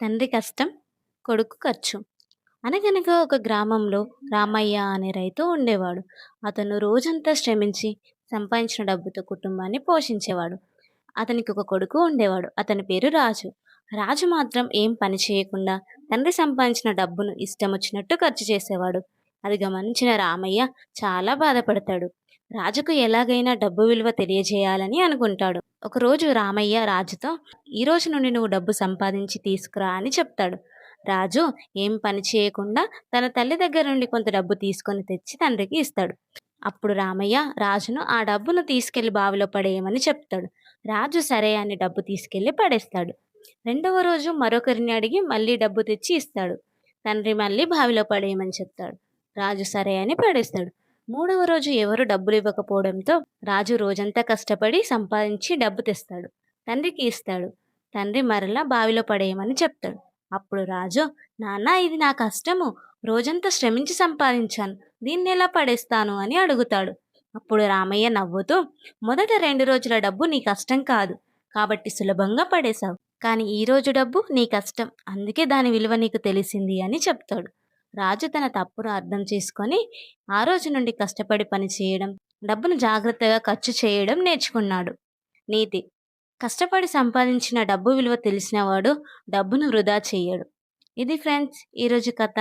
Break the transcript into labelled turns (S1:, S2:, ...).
S1: తండ్రి కష్టం, కొడుకు ఖర్చు. అనగనగా ఒక గ్రామంలో రామయ్య అనే రైతు ఉండేవాడు. అతను రోజంతా శ్రమించి సంపాదించిన డబ్బుతో కుటుంబాన్ని పోషించేవాడు. అతనికి ఒక కొడుకు ఉండేవాడు. అతని పేరు రాజు. రాజు మాత్రం ఏం పని చేయకుండా తండ్రి సంపాదించిన డబ్బును ఇష్టం వచ్చినట్టు ఖర్చు చేసేవాడు. అది గమనించిన రామయ్య చాలా బాధపడతాడు. రాజుకు ఎలాగైనా డబ్బు విలువ తెలియజేయాలని అనుకుంటాడు. ఒకరోజు రామయ్య రాజుతో, ఈ రోజు నుండి నువ్వు డబ్బు సంపాదించి తీసుకురా అని చెప్తాడు. రాజు ఏం పని చేయకుండా తన తల్లి దగ్గర నుండి కొంత డబ్బు తీసుకొని తెచ్చి తండ్రికి ఇస్తాడు. అప్పుడు రామయ్య రాజును ఆ డబ్బును తీసుకెళ్లి బావిలో పడేయమని చెప్తాడు. రాజు సరే అని డబ్బు తీసుకెళ్లి పడేస్తాడు. రెండవ రోజు మరొకరిని అడిగి మళ్ళీ డబ్బు తెచ్చి ఇస్తాడు. తండ్రి మళ్ళీ బావిలో పడేయమని చెప్తాడు. రాజు సరే అని పడేస్తాడు. మూడవ రోజు ఎవరు డబ్బులు ఇవ్వకపోవడంతో రాజు రోజంతా కష్టపడి సంపాదించి డబ్బు తెస్తాడు. తండ్రికి ఇస్తాడు. తండ్రి మరలా బావిలో పడేయమని చెప్తాడు. అప్పుడు రాజు, నాన్న, ఇది నా కష్టము, రోజంతా శ్రమించి సంపాదించాను, దీన్ని ఎలా పడేస్తాను అని అడుగుతాడు. అప్పుడు రామయ్య నవ్వుతూ, మొదట 2 రోజుల డబ్బు నీ కష్టం కాదు కాబట్టి సులభంగా పడేశావు, కానీ ఈ రోజు డబ్బు నీ కష్టం, అందుకే దాని విలువ నీకు తెలిసింది అని చెప్తాడు. రాజు తన తప్పును అర్థం చేసుకొని ఆ రోజు నుండి కష్టపడి పని చేయడం, డబ్బును జాగ్రత్తగా ఖర్చు చేయడం నేర్చుకున్నాడు. నీతి: కష్టపడి సంపాదించిన డబ్బు విలువ తెలిసినవాడు డబ్బును వృధా చెయ్యడు. ఇది ఫ్రెండ్స్ ఈరోజు కథ.